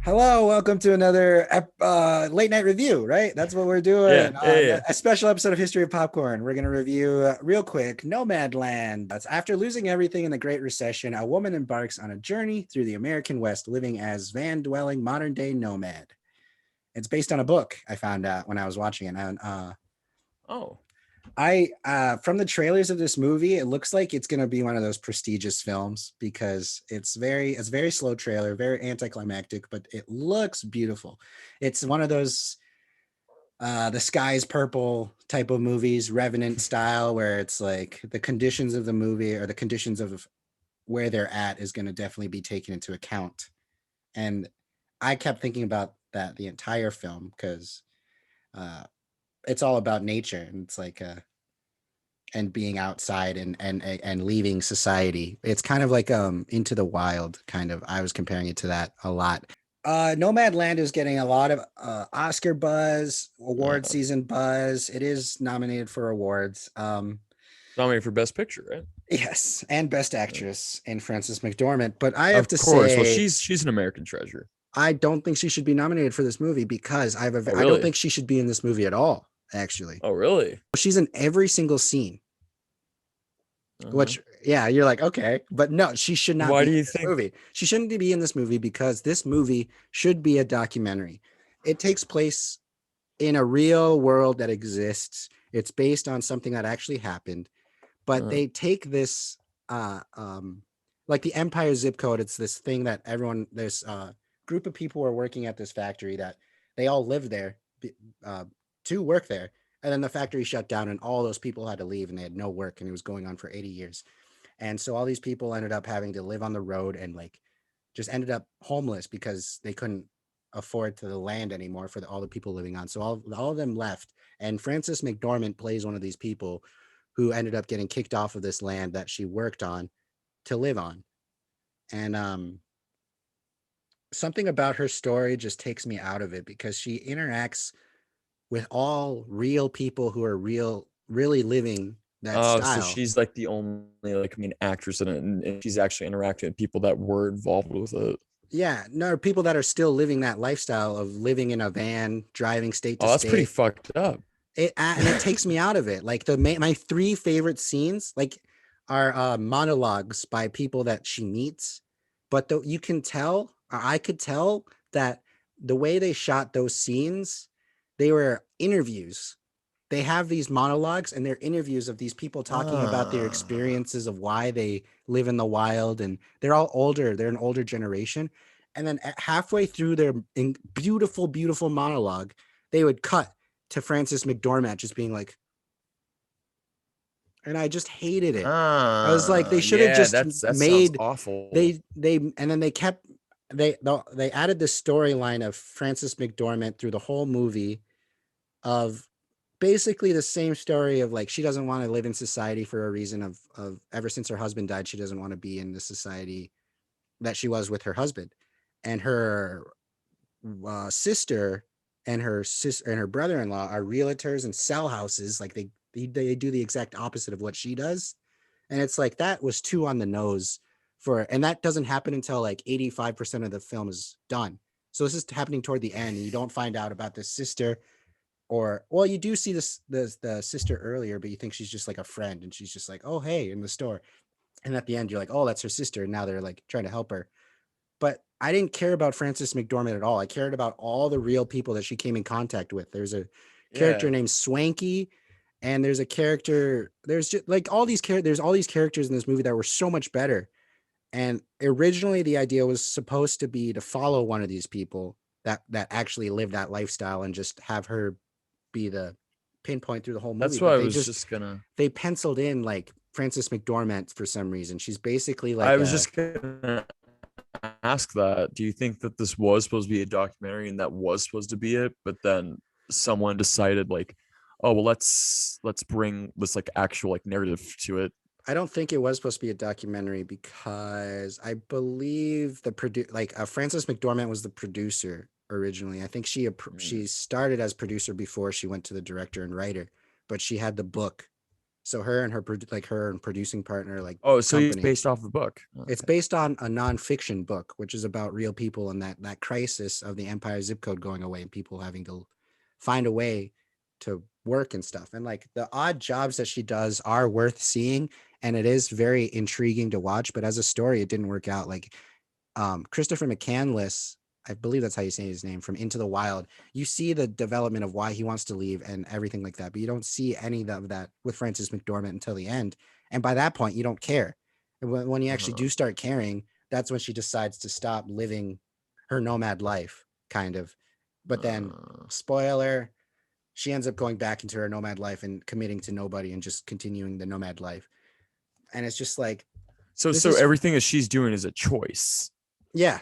Hello, welcome to another late night review, right? That's what we're doing. Yeah. A special episode of History of Popcorn. We're going to review real quick Nomadland. That's after losing everything in the Great Recession, a woman embarks on a journey through the American West, living as van-dwelling modern-day nomad. It's based on a book I found out when I was watching it. And, Oh, I from the trailers of this movie, it looks like it's gonna be one of those prestigious films because it's a very slow trailer, very anticlimactic, but it looks beautiful. It's one of those the sky's purple type of movies, Revenant style, where it's like the conditions of the movie or the conditions of where they're at is gonna definitely be taken into account. And I kept thinking about that the entire film because uh it's all about nature and it's like and being outside and leaving society. It's kind of like Into the Wild kind of. I was comparing it to that a lot. Nomadland is getting a lot of Oscar buzz, award uh, season buzz. It is nominated for awards. nominated for Best Picture, right? Yes, and Best Yeah. Actress in Frances McDormand. But I have Of to course. Well, say, she's an American treasure. I don't think she should be nominated for this movie because Oh, I don't really? think she should be in this movie at all. Actually, Oh, really? she's in every single scene. Uh-huh. Which, yeah, you're like, okay, but no, she should not Why be do in you this think? movie. She shouldn't be in this movie because this movie should be a documentary. It takes place in a real world that exists. It's based on something that actually happened, but Uh, they take this, uh, um, like the Empire zip code. It's this thing that everyone, this group of people were working at this factory that they all lived there uh, to work there. And then the factory shut down, and all those people had to leave, and they had no work, and it was going on for 80 years. And so all these people ended up having to live on the road and like just ended up homeless because they couldn't afford to the land anymore for all the people living on. So all of them left. And Frances McDormand plays one of these people who ended up getting kicked off of this land that she worked on to live on. And something about her story just takes me out of it because she interacts with all real people who are really living that so style. she's like the only like main actress in it, and she's actually interacting with people that were involved with it. Yeah, no, people that are still living that lifestyle of living in a van, driving state to Oh, that's pretty state. fucked up. And it takes me out of it. Like my three favorite scenes, like, are monologues by people that she meets, but you can tell, or I could tell that the way they shot those scenes, they were interviews. They have these monologues and they're interviews of these people talking about their Ah. experiences of why they live in the wild, and they're all older, they're an older generation. And then halfway through their beautiful monologue, they would cut to Frances McDormand just being like, and I just hated it. I was like, they should have Yeah, just that sounds made, awful. and then they kept, they added the storyline of Frances McDormand through the whole movie of basically the same story of like she doesn't want to live in society for a reason of ever since her husband died, she doesn't want to be in the society that she was with her husband. And her sister and her sister and her brother-in-law are realtors and sell houses. Like they do the exact opposite of what she does. And it's like that was too on the nose for, and that doesn't happen until like 85% of the film is done. So this is happening toward the end, and you don't find out about this sister, or well, you do see the sister earlier, but you think she's just like a friend, and she's just like, oh hey, in the store. And at the end, you're like, oh, that's her sister. And now they're like trying to help her. But I didn't care about Frances McDormand at all. I cared about all the real people that she came in contact with. There's a character Yeah. named Swankie, and there's a character. There's just like all these There's all these characters in this movie that were so much better. And originally, the idea was supposed to be to follow one of these people that actually live that lifestyle and just have her be the pinpoint through the whole movie. That's what But I was just gonna they penciled in like Frances McDormand for some reason. She's basically I like was a, just gonna ask that. Do you think that this was supposed to be a documentary and that was supposed to be it, but then someone decided like, oh well, let's bring this like actual like narrative to it. I don't think it was supposed to be a documentary because I believe Frances McDormand was the producer originally. I think Mm. she started as producer before she went to the director and writer, but she had the book. So her and her and producing partner Oh, so he's company. based off the book. It's Okay. based on a nonfiction book, which is about real people and that crisis of the Empire zip code going away and people having to find a way to work and stuff. And like the odd jobs that she does are worth seeing, and it is very intriguing to watch. But as a story, it didn't work out. Like Christopher McCandless, I believe that's how you say his name, from Into the Wild. You see the development of why he wants to leave and everything like that, but you don't see any of that with Frances McDormand until the end. And by that point, you don't care. And when you actually Uh-huh. do start caring, that's when she decides to stop living her nomad life, kind of. But then, Uh, spoiler, she ends up going back into her nomad life and committing to nobody and just continuing the nomad life. And it's just like, so this so is, everything that she's doing is a choice. yeah,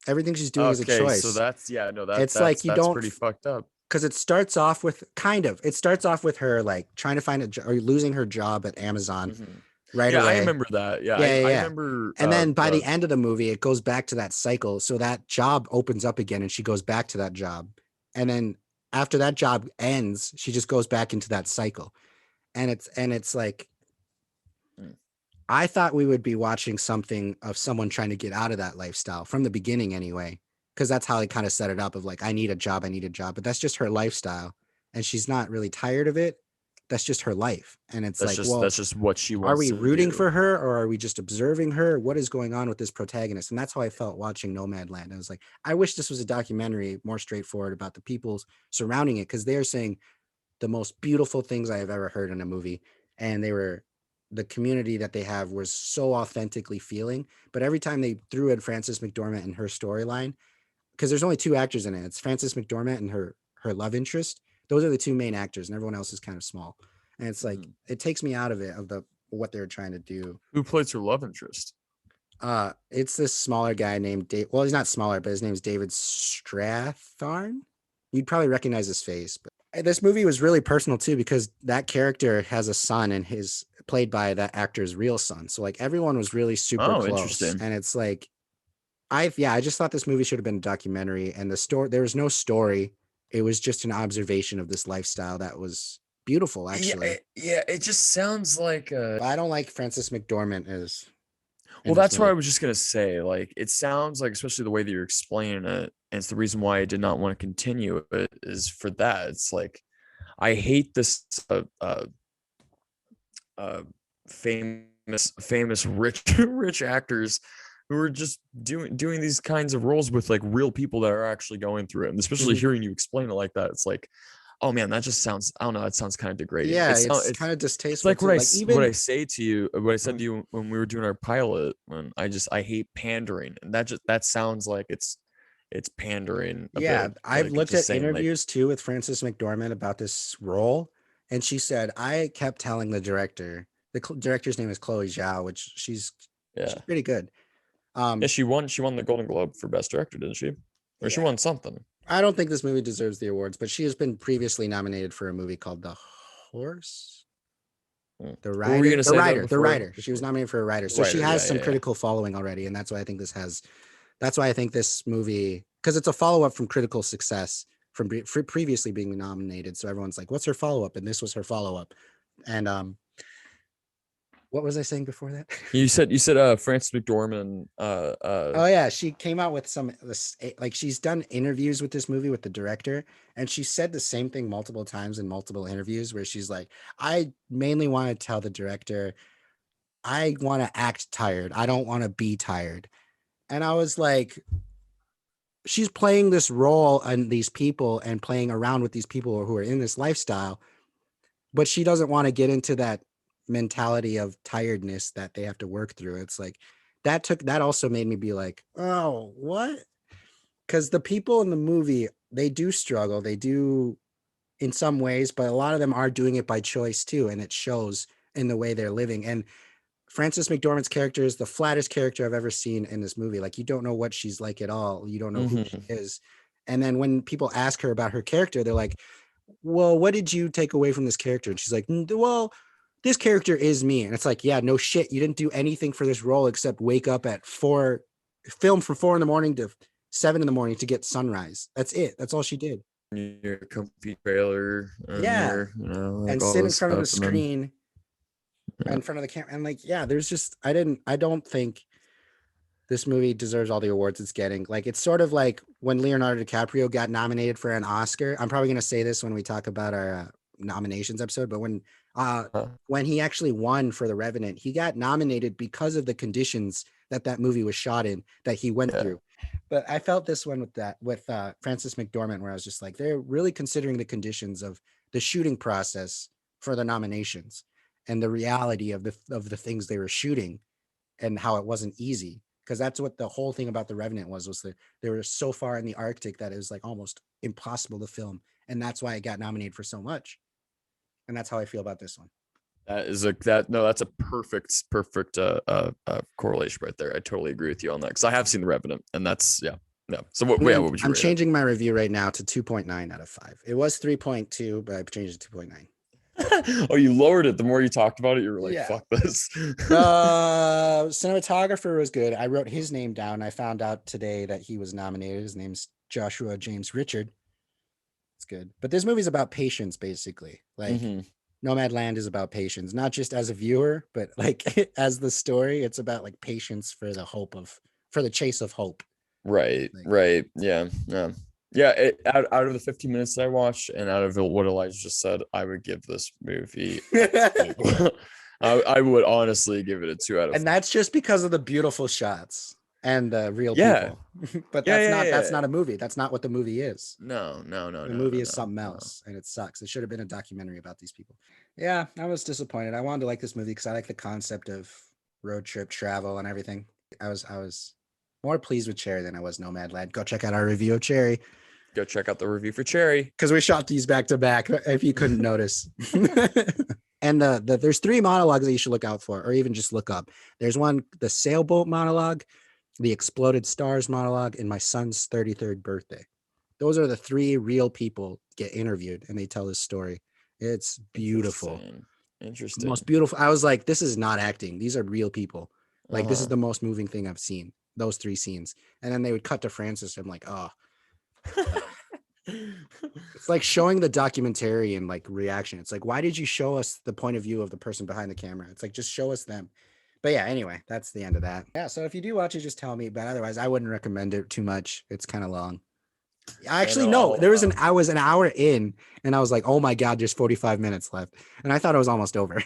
everything she's doing is a Okay, so choice. that's yeah, no, It's that's like you that's don't, pretty fucked up. because it starts off with her like trying to find or losing her job at Amazon Mhm. right Yeah, I away. remember that. Yeah, Yeah, yeah, I yeah. remember And then by the end of the movie, it goes back to that cycle. So that job opens up again and she goes back to that job. And then after that job ends, she just goes back into that cycle. And it's like Mm. I thought we would be watching something of someone trying to get out of that lifestyle from the beginning anyway, because that's how they kind of set it up of like, I need a job, I need a job. But that's just her lifestyle. And she's not really tired of it. That's just her life. And it's like, well, that's just what she are wants we to rooting do. for her or are we just observing her? What is going on with this protagonist? And that's how I felt watching Nomadland. I was like, I wish this was a documentary more straightforward about the people surrounding it, because they're saying the most beautiful things I have ever heard in a movie. And the community that they have was so authentically feeling. But every time they threw in Frances McDormand and her storyline, because there's only two actors in it, it's Frances McDormand and her love interest. Those are the two main actors, and everyone else is kind of small. And it's like Mhm. it takes me out of it of the what they're trying to do. Who plays her love interest? It's this smaller guy named Dave. Well, he's not smaller, but his name's David Strathairn. You'd probably recognize his face. But this movie was really personal too, because that character has a son, and his played by that actor's real son. So like everyone was really super Oh, close, interesting. and it's like I just thought this movie should have been a documentary, and the story there was no story. It was just an observation of this lifestyle that was beautiful, Yeah, actually. yeah, it just sounds like But I don't like Frances McDormand as in well, this that's what I movie. was just gonna say. Like, it sounds like, especially the way that you're explaining it, and it's the reason why I did not want to continue it is for that. It's like I hate this uh famous rich rich actors who are just doing these kinds of roles with like real people that are actually going through it. And especially Mhm. hearing you explain it like that, it's like, oh man, that just sounds, I don't know, it sounds kind of degrading. Yeah, it's It's kind of it's distasteful like too. Like what I even say to you, what I said to um, you when we were doing our pilot, when I hate pandering, and that sounds like it's pandering a yeah, bit, I've like it's looked just at saying like, interviews too with Frances McDormand about this role, and she said I kept telling the director. Director's name is Chloe Zhao, which yeah, she's pretty good. yeah, Um, she won the Golden Globe for Best Director, didn't she? Or she yeah, won something. I don't think this movie deserves the awards, but she has been previously nominated for a movie called The Horse. Mm. The What were you writer, gonna the say though writer, the before writer. She was before nominated for a writer, the so she writer? has Yeah, some yeah, yeah. critical following already, and that's why I think this has. That's why I think this movie, because it's a follow up from Critical Success from previously being nominated. So everyone's like, "What's her follow up?" And this was her follow up. And what was I saying before that? You said Frances McDormand Oh yeah, she came out with like she's done interviews with this movie with the director, and she said the same thing multiple times in multiple interviews where she's like, I mainly want to tell the director I want to act tired. I don't want to be tired. And I was like, she's playing this role and these people and playing around with these people who are in this lifestyle, but she doesn't want to get into that mentality of tiredness that they have to work through. It's like that also made me be like, oh, what? Because the people in the movie, they do struggle. They do in some ways, but a lot of them are doing it by choice too. And it shows in the way they're living. And Frances McDormand's character is the flattest character I've ever seen in this movie. Like you don't know what she's like at all. You don't know who she hmm is. And then when people ask her about her character, they're like, "Well, what did you take away from this character?" And she's like, "Well, this character is me. And it's like, yeah, no shit. You didn't do anything for this role except wake up at 4, film from 4 a.m. to 7 a.m. to get sunrise. That's it. That's all she did. Your comfy trailer, Yeah. like And all sit in this front of the stuff, and then screen, in front of the camera. And like, yeah, there's just, I don't think this movie deserves all the awards it's getting. Like, it's sort of like when Leonardo DiCaprio got nominated for an Oscar. I'm probably going to say this when we talk about our nominations episode, but when he actually won for The Revenant, he got nominated because of the conditions that movie was shot in, that he went through. But I felt this one with Frances McDormand, where I was just like, they're really considering the conditions of the shooting process for the nominations and the reality of the things they were shooting and how it wasn't easy. Because that's what the whole thing about The Revenant was that they were so far in the Arctic that it was like almost impossible to film. And that's why it got nominated for so much. And that's how I feel about this one. that's a perfect correlation right there. I totally agree with you on that, because I have seen The Revenant, and that's So what would you? I'm changing my review right now to 2.9 out of 5. It was 3.2, but I changed it to 2.9. Oh, you lowered it. The more you talked about it, you were like, Yeah. fuck this. Cinematographer was good. I wrote his name down. I found out today that he was nominated. His name's Joshua James Richard. It's good. But this movie's about patience, basically. Like, Nomadland is about patience, not just as a viewer, but like as the story. It's about like patience for the chase of hope. Right. Yeah. Out of the 15 minutes that I watched, and out of what Elijah just said, I would give this movie I would honestly give it a 2 out of 5. And that's just because of the beautiful shots and the real people. But that's not a movie. That's not what the movie is. No. The movie is something else, and it sucks. It should have been a documentary about these people. Yeah, I was disappointed. I wanted to like this movie because I like the concept of road trip travel and everything. I was more pleased with Cherry than I was Nomadland. Go check out our review of Cherry. Go check out the review for Cherry, because we shot these back to back, if you couldn't notice. And there's 3 monologues that you should look out for, or even just look up. There's one, the sailboat monologue, the exploded stars monologue, and my son's 33rd birthday. Those are the 3 real people get interviewed, and they tell this story. It's beautiful. Interesting. Most beautiful. I was like, this is not acting. These are real people. Like, this is the most moving thing I've seen. Those 3 scenes. And then they would cut to Francis. I'm like, oh. It's like showing the documentary and like reaction. It's like, why did you show us the point of view of the person behind the camera? It's like, just show us them. But yeah, anyway, that's the end of that. Yeah, so if you do watch it, just tell me. But otherwise, I wouldn't recommend it too much. It's kind of long. Actually, no, I was an hour in, and I was like, oh my God, there's 45 minutes left. And I thought it was almost over.